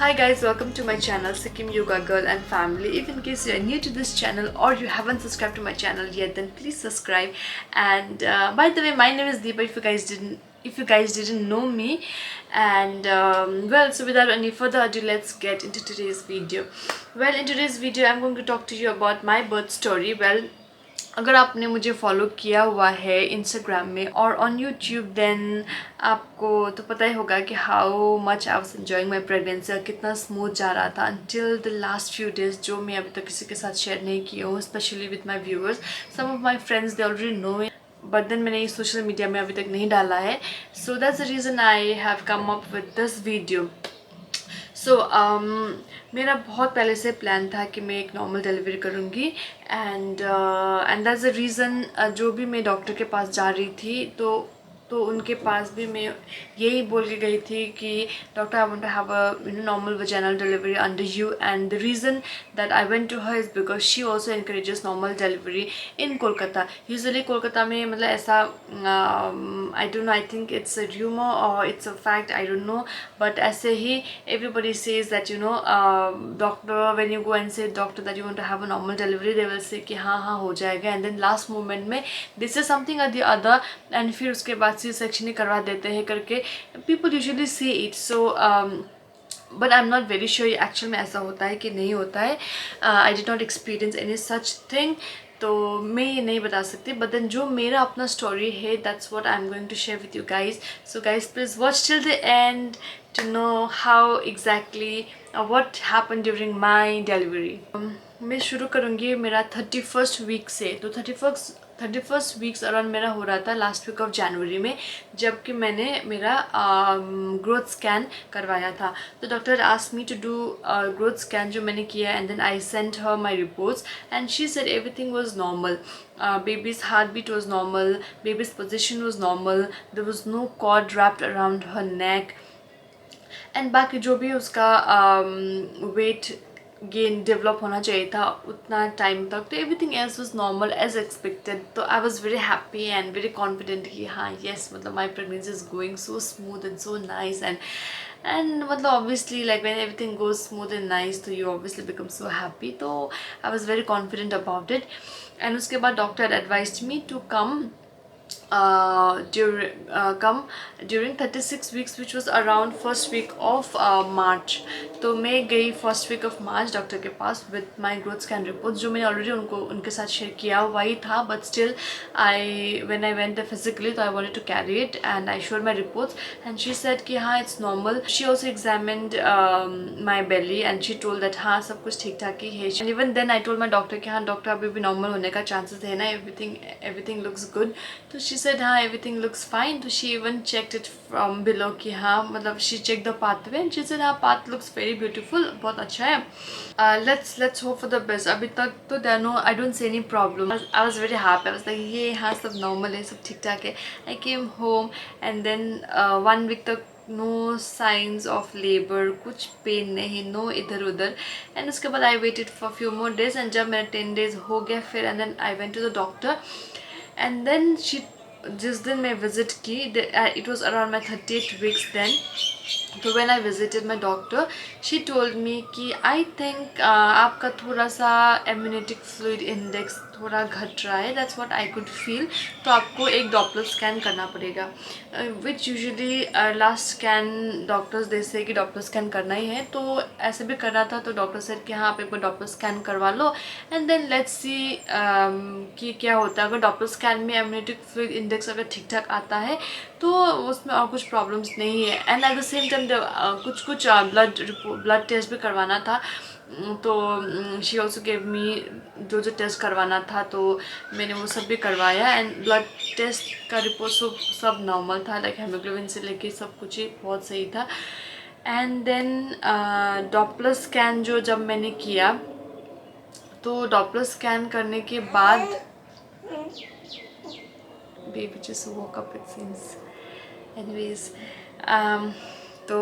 Hi guys, welcome to my channel Sikkim Yoga Girl and Family. If in case you are new to this channel or you haven't subscribed to my channel yet, then please subscribe. And by the way, my name is Deepa. If you guys didn't know me, and well, so without any further ado, let's get into today's video. Well, in today's video, I'm going to talk to you about my birth story. Well, अगर आपने मुझे follow किया हुआ है Instagram में और on YouTube then आपको तो पता ही होगा कि how much I was enjoying my pregnancy, कितना स्मूथ जा रहा था until the last few days, जो मैं अभी तक किसी के साथ शेयर नहीं की हूँ, specially with my viewers. Some of my friends they already know, but then मैंने सोशल मीडिया में अभी तक नहीं डाला है. So that's the reason I have come up with this video. So मेरा बहुत पहले से प्लान था कि मैं एक नॉर्मल डिलीवरी करूँगी. एंड दैट्स द रीज़न जो भी मैं डॉक्टर के पास जा रही थी तो उनके पास भी मैं यही बोल के गई थी कि doctor, I want to have a normal vaginal delivery under you. And the reason that I went to her is because she also encourages normal delivery in Kolkata. Usually Kolkata में मतलब ऐसा I don't know, I think it's a rumour और it's a fact, I don't know, but ऐसे ही everybody says that doctor, when you go and say doctor that you want to have a normal delivery, they will say कि हाँ हो जाएगा, and then last moment में this is something or the other, and फिर उसके बाद C section ही करवा देते हैं करके people usually say it. So but I am not very sure actual में ऐसा होता है कि नहीं होता है. I did not experience any such thing, तो मैं ये नहीं बता सकती. बट देन जो मेरा अपना स्टोरी है, that's what I am going to share with you guys. So guys please watch till the end to know how exactly what happened during my delivery. मैं शुरू करूँगी मेरा 31st वीक से. तो 31st वीक्स अराउंड मेरा हो रहा था लास्ट वीक ऑफ जनवरी में, जबकि मैंने मेरा ग्रोथ स्कैन करवाया था. तो doctor asked me to do growth scan, जो मैंने किया, and then I sent her my reports and she said everything was normal. Baby's heartbeat was normal, baby's position was normal, there was no cord wrapped around her neck, and बाकी जो भी उसका weight gain develop होना चाहिए था उतना time तक, तो everything else was normal as expected. तो I was very happy and very confident कि हाँ येस, मतलब my pregnancy is going so smooth and so nice. And मतलब obviously like when everything goes smooth and nice, तो you obviously become so happy. तो I was very confident about it. And उसके बाद doctor advised me to come during 36 weeks, which was around first week of March. तो मैं गई first week of March doctor के पास with my growth scan report, जो मैंने already उनके साथ शेयर किया हुआ ही था. But still when I went there physically, तो I wanted to carry it and I showed my reports and she said कि हाँ it's normal. She also examined my belly and she told that हाँ सब कुछ ठीक ठाक ही है. And even then I told my doctor कि हाँ डॉक्टर अभी भी नॉर्मल होने का चांसेस है ना, everything looks good. तो she said हाँ everything looks fine. तो she even checked it from below कि हाँ मतलब she checked the pathway and she said हाँ path looks very beautiful, बहुत अच्छा है. Let's hope for the best. अभी तक तो there no, I don't see any problem. I was very happy. I was like ये हाँ सब normal है, सब ठीक ठाक है. I came home and then 1 week तक no signs of labor, कुछ पेन नहीं, नो इधर उधर. एंड उसके बाद I waited for few more days and जब मेरा 10 days हो गया फिर, and then I went to the doctor. And then she, जिस दिन मैं विज़िट की, it was around my 38 weeks then. तो when I visited my doctor, she told me कि आई थिंक आपका थोड़ा सा इम्यूनिटिक फ्लूइड इंडेक्स थोड़ा घट रहा है, that's what I could feel. तो आपको एक डॉपलर स्कैन करना पड़ेगा, विच यूजुअली लास्ट स्कैन डॉक्टर्स जैसे कि डॉपलर स्कैन करना ही है. तो ऐसे भी करना था, तो डॉक्टर सेड कि हाँ आप एक बार डॉपलर स्कैन करवा लो एंड देन लेट्स सी कि क्या होता है. अगर डॉपलर स्कैन में इम्यूनिटिक फ्लूइड इंडेक्स अगर ठीक ठाक आता है तो उसमें और कुछ प्रॉब्लम्स नहीं है. And at the same time कुछ ब्लड टेस्ट भी करवाना था. तो शी ऑल्सो गेव मी जो टेस्ट करवाना था, तो मैंने वो सब भी करवाया. एंड ब्लड टेस्ट का रिपोर्ट सब नॉर्मल था, लाइक हेमोग्लोबिन से लेके सब कुछ ही बहुत सही था. एंड देन डॉपलर स्कैन जो जब मैंने किया, तो डॉपलर स्कैन करने के बाद baby just woke up it seems. Anyways तो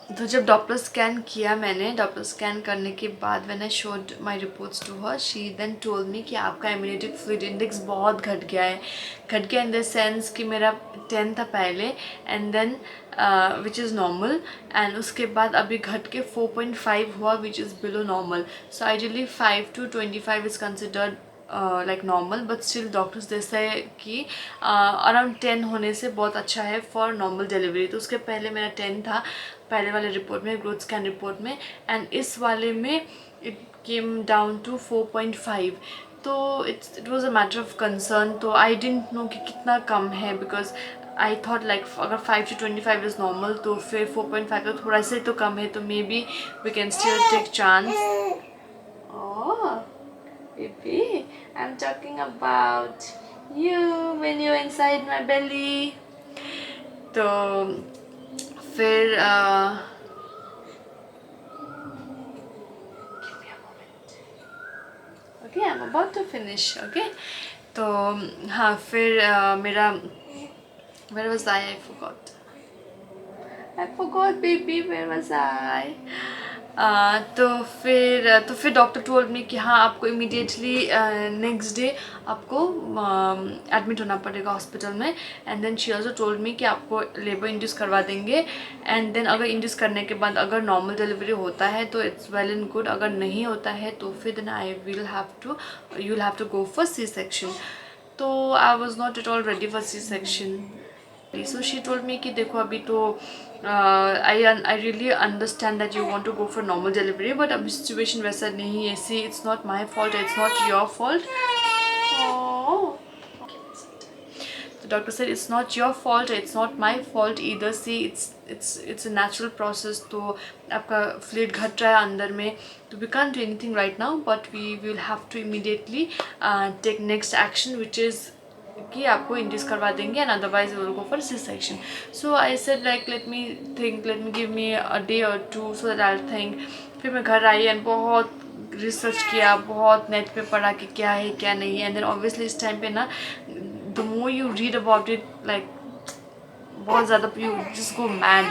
तो जब डॉपलर स्कैन किया मैंने, डॉपलर स्कैन करने के बाद when I showed my reports to her, she then told me कि आपका इम्यूनिटी फ्लूइड इंडेक्स बहुत घट गया है। घट गया इन द सेंस कि मेरा 10 था पहले, and then which is normal, and उसके बाद अभी घट के 4.5 हुआ, which is below normal. So ideally 5 to 25 is considered like normal, but still doctors जैसे है कि अराउंड 10 होने से बहुत अच्छा है फॉर नॉर्मल डिलीवरी। तो उसके पहले मेरा 10 था पहले वाले रिपोर्ट में, ग्रोथ स्कैन रिपोर्ट में, एंड इस वाले में इट केम डाउन टू 4.5। तो it was a matter of concern. तो आई डिडंट नो कि कितना कम है, बिकॉज आई थॉट लाइक अगर 5 to 25 इज़ नॉर्मल तो फिर 4.5 तो थोड़ा सा ही तो कम है, तो maybe we can still take chance. Baby, I'm talking about you when you're inside my belly. तो फिर give me a moment. Okay, I'm about to finish. Okay, तो हाँ फिर मेरा where was I? I forgot baby, where was I? तो फिर doctor told me कि हाँ आपको इमीडिएटली नेक्स्ट डे आपको एडमिट होना पड़ेगा हॉस्पिटल में, and then she also told me कि आपको लेबर इंड्यूस करवा देंगे, एंड देन अगर इंड्यूस करने के बाद अगर नॉर्मल डिलीवरी होता है तो इट्स वेल एंड गुड, अगर नहीं होता है तो फिर then you will have to go for C section. तो I was not at all ready for C section. So she told me कि देखो अभी तो I really understand that you want to go for normal delivery, but अभी situation वैसा नहीं है। See it's not my fault, it's not your fault. The doctor said it's not your fault, it's not my fault either. See, it's a natural process. तो आपका fluid घट रहा है अंदर में, तो we can't do anything right now, but we will have to immediately take next action, which is कि आपको इंड्यूस करवा देंगे, and otherwise will go for C section. So I said like let me give me a day और two so that I think. फिर मैं घर आई and बहुत research किया, बहुत नेट पे पढ़ा कि क्या है क्या नहीं है, एंड देन ऑब्वियसली इस टाइम पे ना the more you read about it like बहुत ज़्यादा you just go mad.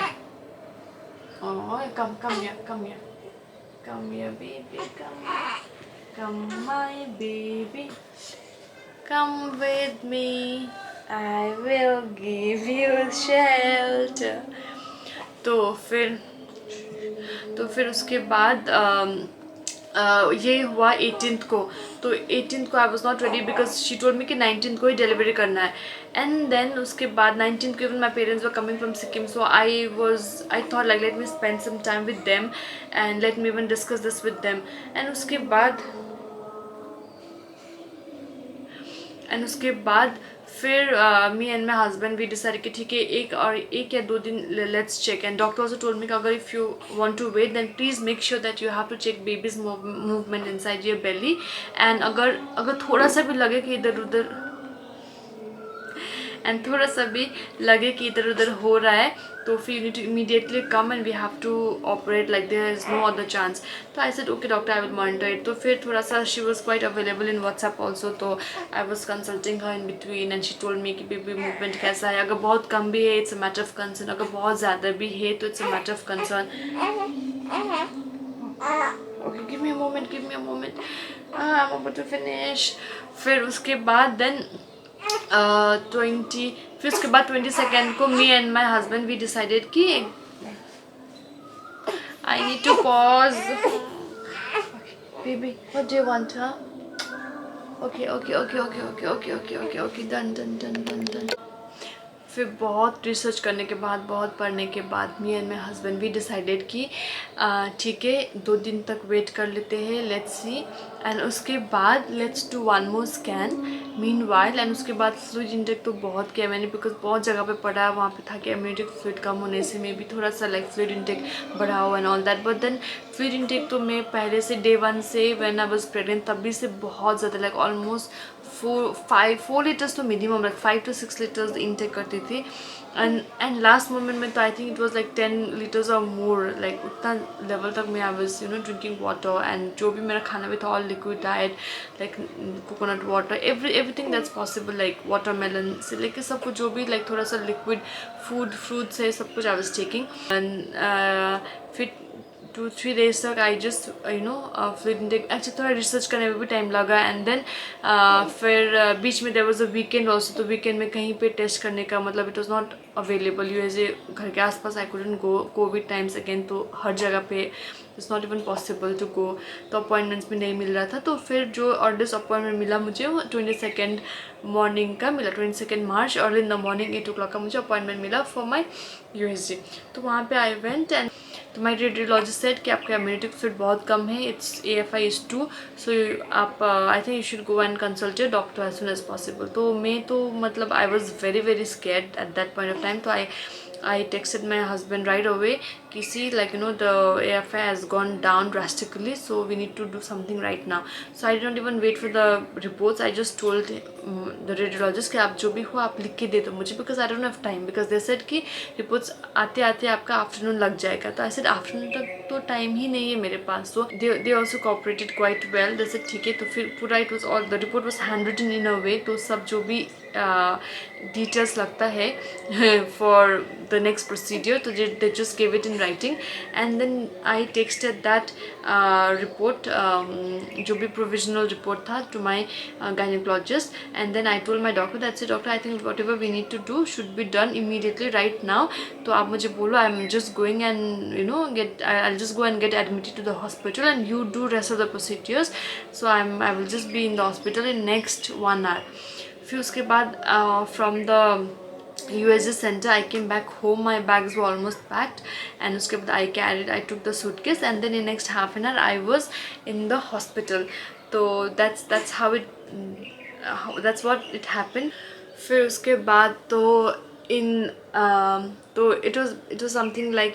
come here baby, come my baby, come with me, I will give you shelter। तो फिर उसके बाद ये हुआ 18th को। तो 18th को आई was not ready because she told me कि 19th को ही डिलीवरी करना है, एंड देन उसके बाद 19th को even my parents were coming from Sikkim, so I thought like let me spend some time with them and let me even discuss this with them. And उसके बाद फिर me and my husband we decide कि ठीक है एक या दो दिन let's check, and doctor also told me कि अगर if you want to wait then please make sure that you have to check babies movement inside your belly, and अगर थोड़ा सा भी लगे कि इधर उधर हो रहा है तो फिर you need to immediately come and we have to operate, like there is no other chance. तो I said okay doctor I will monitor it. तो फिर थोड़ा सा she was quite available in WhatsApp also, तो I was consulting her in between, and she told me कि baby movement कैसा है, अगर बहुत कम भी है it's a matter of concern, अगर बहुत ज़्यादा भी है तो it's a matter of concern. Okay give me a moment, I am about to finish. फिर उसके बाद देन 22nd को me and my husband we decided कि I need to pause. Baby what do you want? Okay done. फिर बहुत research करने के बाद, बहुत पढ़ने के बाद me and my husband we decided कि ठीक है 2 दिन तक वेट कर लेते हैं, लेट्स सी, एंड उसके बाद let's do 1 more scan meanwhile. And उसके बाद फ्लूइड इंटेक तो बहुत किया मैंने, बिकॉज बहुत जगह पे पढ़ा, वहाँ पे था कि इम्यूनिटी फ्लूइड कम होने से मे भी थोड़ा सा लाइक फ्लूइड इंटेक बढ़ाओ and all that, but then fluid intake तो मैं पहले से day 1 से व्हेन आई वाज प्रेग्नेंट तभी से बहुत ज़्यादा लाइक ऑलमोस्ट 4 लीटर्स तो minimum like 5 to 6 litres intake करती थी एंड लास्ट मोमेंट में तो I think it was like 10 litres और मोर, लाइक उतना लेवल तक मैं I was drinking water and जो भी मेरा खाना भी था all liquid diet, like coconut water, everything that's possible, like watermelon से लेके सब कुछ जो भी लाइक थोड़ा सा लिक्विड फूड फ्रूट्स है सब कुछ आई वाज टेकिंग। एंड फिर 2-3 days तक I just fluid intake, actually थोड़ा रिसर्च करने में भी टाइम लगा एंड देन फिर बीच में there was a weekend also, तो वीकेंड में कहीं पे टेस्ट करने का मतलब it was not available USA घर के आसपास, I couldn't go, covid times again, तो हर जगह पे it's not even possible to go, तो अपॉइंटमेंट्स भी नहीं मिल रहा था। तो फिर जो अर्लीस्ट अपॉइंटमेंट मिला मुझे वो 22 मॉर्निंग का मिला, 22 March early in the morning 8 o'clock का मुझे अपॉइंटमेंट मिला फॉर माई यूएसजी। तो वहाँ पे आई वेंट एंड तो माई रेडियोलॉजिस्ट सेड कि आपका इम्यूनिटी फिट बहुत कम है, इट्स AFI is 2, सो आप I think you should go and consult your doctor as soon as possible. तो मैं तो मतलब I was very very scared at that point of time, तो I texted my husband right away कि see like the AFI has gone down drastically, so we need to do something right now. So I did not even wait for the reports, I just told the radiologist कि आप जो भी हो आप लिख के दे दो मुझे, because I don't have time, because they said कि reports आते आते आपका आफ्टरनून लग जाएगा। तो I said आफ्टरनून तक तो टाइम ही नहीं है मेरे पास। तो they also cooperated quite well, they said ठीक है। तो फिर पूरा it was all, the report was handwritten in a way, तो सब जो भी डिटेल्स लगता है फॉर द नेक्स्ट प्रोसीडियर, तो they just give it in writing and then I texted that report, जो भी प्रोविजनल रिपोर्ट था, to my gynaecologist and then I told my doctor that's it doctor, I think whatever we need to do should be done immediately right now. तो आप मुझे बोलो, I am just going and get, I just go and get admitted to the hospital and you do rest of the procedures, so I will just be in the hospital in next 1 hour। फिर उसके बाद from the USG center I came back home, my bags were almost packed and उसके बाद I took the suitcase and then in next half an hour I was in the hospital। तो that's how it that's what it happened। फिर उसके बाद तो तो it was something like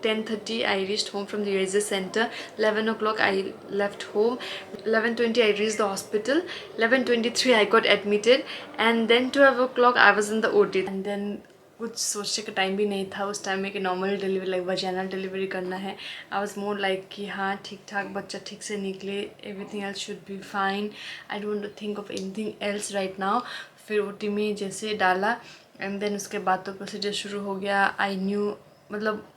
10:30 I reached home from the USG center, 11 o'clock I left home, 11:20 I reached the hospital, 11:23 I got admitted and then 12 o'clock I was in the OT and then कुछ सोचने का time भी नहीं था उस time में कि normal delivery like vaginal delivery करना है। आई वाज मोर लाइक कि हाँ ठीक ठाक बच्चा ठीक से निकले, everything else should be fine, I don't think of anything else right now. फिर OT में जैसे डाला एंड देन उसके बाद तो प्रोसीजर शुरू हो गया। आई न्यू मतलब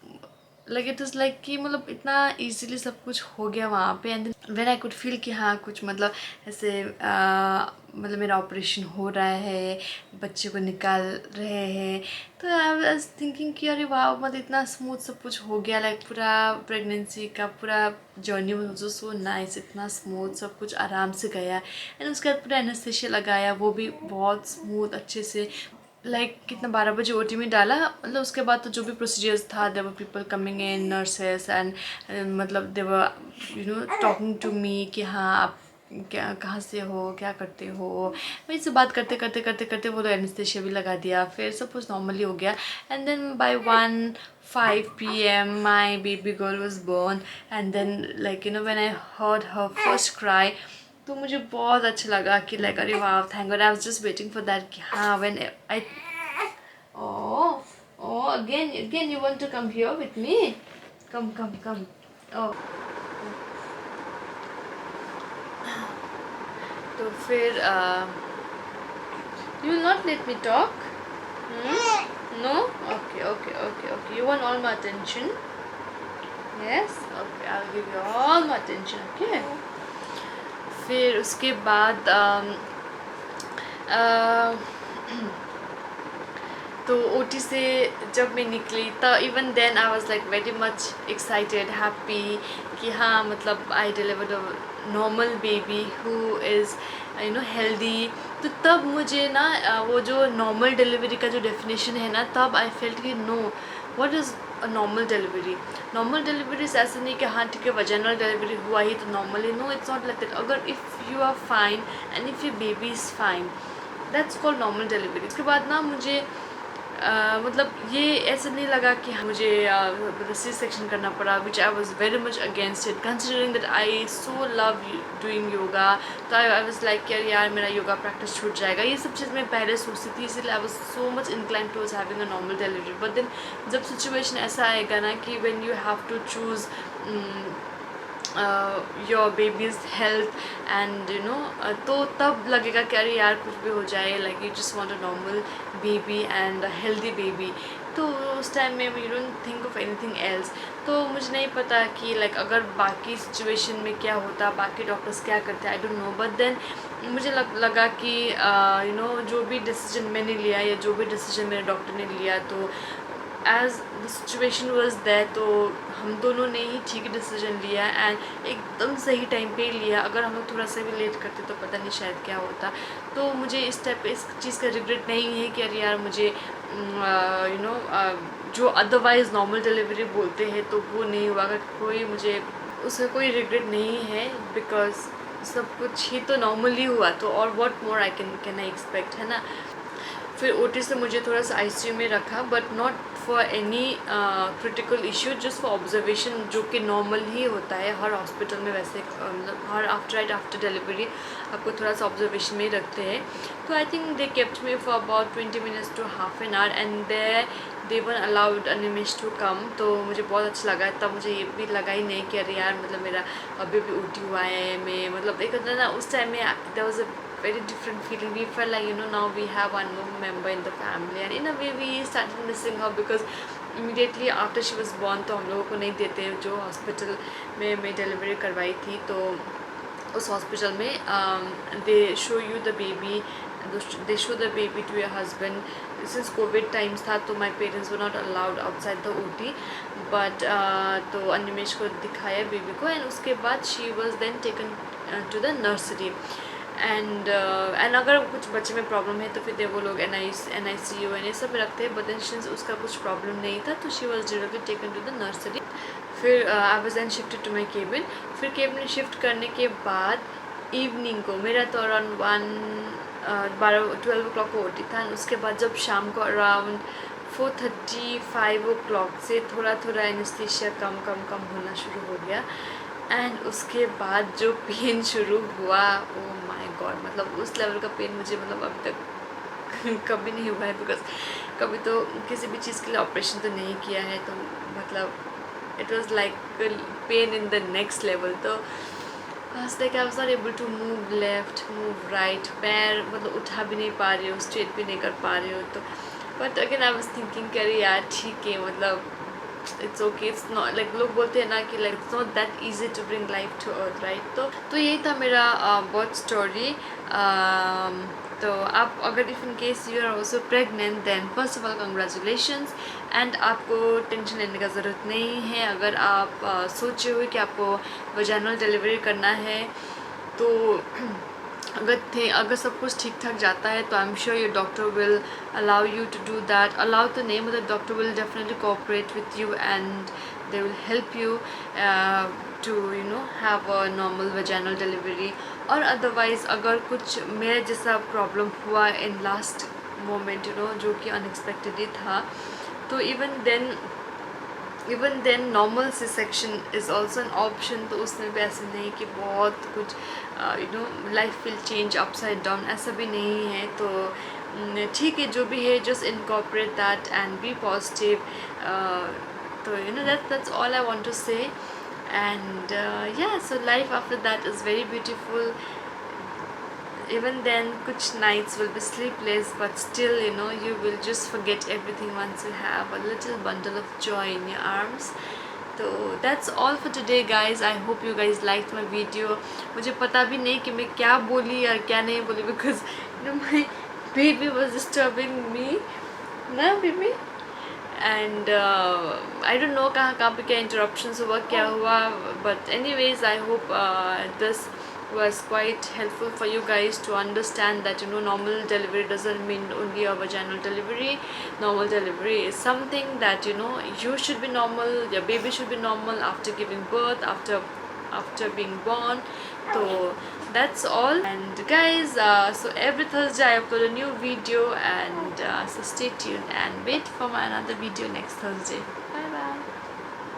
लाइक इट इज़ लाइक कि मतलब इतना इजीली सब कुछ हो गया वहाँ पे and then when I could feel कि हाँ कुछ मतलब ऐसे मतलब मेरा ऑपरेशन हो रहा है, बच्चे को निकाल रहे हैं, तो आई वाज थिंकिंग कि अरे वाह मतलब इतना स्मूथ सब कुछ हो गया, लाइक पूरा प्रेगनेंसी का पूरा जर्नी वाज सो नाइस, इतना स्मूथ सब कुछ आराम से गया एंड उसके बाद पूरा एनेस्थीसिया लगाया वो भी बहुत स्मूथ अच्छे से, लाइक कितना 12 बजे OT में डाला, मतलब उसके बाद तो जो भी प्रोसीजर्स था there were people coming in, nurses and मतलब they were talking to me कि हाँ आप क्या कहाँ से हो क्या करते हो, वही से बात करते करते करते करते वो तो एनेस्थीसिया भी लगा दिया, फिर सब कुछ नॉर्मली हो गया and then by 1:05 PM my baby girl was born and then like when I heard her first cry तो मुझे बहुत अच्छा लगा कि लाइक अरे वाह thank God, I was just waiting for that कि हाँ when I oh again you want to come here with me, come oh तो फिर you will not let me talk? No? Okay you want all my attention? Yes? Okay, I'll give you all my attention, okay? फिर उसके बाद तो OT से जब मैं निकली तो even then I was like very much excited happy कि हाँ मतलब I delivered a normal baby who is healthy. तो तब मुझे ना वो जो नॉर्मल डिलीवरी का जो डेफिनेशन है ना, तब आई फेल्ट कि know what is a normal delivery. Normal delivery से ऐसे नहीं कि हाँ ठीक है वजाइनल डिलीवरी हुआ ही तो normally, no it's not like that. अगर if you are fine and if your baby is fine that's called normal delivery. उसके बाद ना मुझे मतलब ये ऐसा नहीं लगा कि मुझे सी सेक्शन करना पड़ा, which I was very much against it considering that I so love doing yoga. तो आई वॉज लाइक यार मेरा योगा प्रैक्टिस छूट जाएगा, ये सब चीज़ मैं पहले सोचती थी, इसलिए I was so much incline towards having a normal delivery. But then जब सिचुएशन ऐसा आएगा ना कि when you have to choose your baby's health and you know, तो तब लगेगा कि अरे यार कुछ भी हो जाए, like you just want a normal baby and a healthy baby. तो उस टाइम में you don't think of anything else. तो मुझे नहीं पता कि लाइक अगर बाकी सिचुएशन में क्या होता, बाकी डॉक्टर्स क्या करते, I don't know. But then मुझे लगा कि यू नो जो भी डिसीजन मैंने लिया या जो भी डिसीजन मेरे डॉक्टर ने लिया, तो as the situation was that, तो हम दोनों ने ही ठीक डिसीजन लिया एंड एकदम सही टाइम पे लिया। अगर हम लोग थोड़ा सा भी लेट करते तो पता नहीं शायद क्या होता। तो मुझे इस टाइप पे इस चीज़ का रिग्रेट नहीं है कि अरे यार मुझे यू नो जो अदरवाइज़ नॉर्मल डिलीवरी बोलते हैं तो वो नहीं हुआ। अगर कोई मुझे उसका कोई रिग्रेट नहीं है, बिकॉज सब कुछ ही तो नॉर्मली हुआ, तो और what more I can I expect, है ना। फिर ओटी से मुझे थोड़ा सा आईसीयू में रखा, but not for any critical issue, just for observation, जो कि नॉर्मल ही होता है हर हॉस्पिटल में। वैसे मतलब हर आफ्टर डिलीवरी आपको थोड़ा सा ऑब्जर्वेशन में ही रखते हैं। तो I think they kept me for about 20 minutes to half an hour and they one allowed Animesh to come. तो मुझे बहुत अच्छा लगा। तब मुझे ये भी लगा ही नहीं कि अरे यार मतलब मेरा अभी भी ओटी हुआ है, मैं मतलब एक होता है ना उस टाइम में there was a very different feeling. We felt like, you know, now we have one more member in the family, and in a way we started missing her because immediately after she was born तो हम लोगों को नहीं देते। जो hospital में मैं delivery करवाई थी, तो उस हॉस्पिटल में they show you the baby, they show the baby to your husband. Since covid times था तो my parents were not allowed outside the OT, but तो अनिमेश को दिखाया बेबी को, एंड उसके बाद she was then taken to the nursery. And अगर कुछ बच्चे में प्रॉब्लम है तो फिर वो लोग NICU ये सब में रखते हैं। बट देन सिंस उसका कुछ प्रॉब्लम नहीं था तो she was directly taken to the nursery. फिर I was then shifted to my cabin. फिर केबिन शिफ्ट करने के बाद इवनिंग को मेरा तो अराउंड 12 o'clock को ओटी था। उसके बाद जब शाम को अराउंड 4:35 o'clock से थोड़ा थोड़ा एनेस्थीसिया कम होना शुरू हो गया। एंड उसके बाद जो पेन शुरू हुआ, ओ माय गॉड, मतलब उस लेवल का पेन मुझे मतलब अभी तक कभी नहीं हुआ है। बिकॉज कभी तो किसी भी चीज़ के लिए ऑपरेशन तो नहीं किया है, तो मतलब it was like pain in the next level. तो like I was not able to move left move right, पैर मतलब उठा भी नहीं पा रही हो, स्ट्रेट भी नहीं कर पा रही हो। तो but again I was thinking कि अरे यार ठीक है, मतलब it's okay, it's not like लोग बोलते हैं ना कि like it's not that easy to bring life to earth, right. तो यही था मेरा बर्थ स्टोरी। तो आप अगर if in case you are also pregnant, then first of all congratulations. And आपको टेंशन लेने का ज़रूरत नहीं है। अगर आप सोचे हुए कि आपको वजाइनल डिलीवरी करना है, तो अगर सब कुछ ठीक ठाक जाता है तो I am sure your doctor will allow you to do that. Allow तो नहीं, मतलब doctor will definitely cooperate with you and they will help you to you know have a normal vaginal delivery. और otherwise अगर कुछ मेरे जैसा problem हुआ in last moment, you know, जो कि अनएक्सपेक्टेडली था, तो even then normal C section is also an option. तो उसमें भी ऐसे नहीं कि बहुत कुछ you know life will change upside down, ऐसा भी नहीं है। तो ठीक है, जो भी है just incorporate that and be positive. तो you know that's all I want to say. And yeah, so life after that is very beautiful. Even then kuch nights will be sleepless, but still, you know, you will just forget everything once you have a little bundle of joy in your arms. So that's all for today guys. I hope you guys liked my video. मुझे पता भी नहीं कि मैं क्या बोली या क्या नहीं बोली, because you know my baby was disturbing me ना baby, and I don't know कहाँ पे क्या interruptions हुआ, क्या हुआ, but anyways I hope this was quite helpful for you guys to understand that, you know, normal delivery doesn't mean only a vaginal delivery. Normal delivery is something that, you know, you should be normal, your baby should be normal after giving birth, after being born. So that's all. And guys, so every Thursday I upload a new video, and so stay tuned and wait for my another video next Thursday.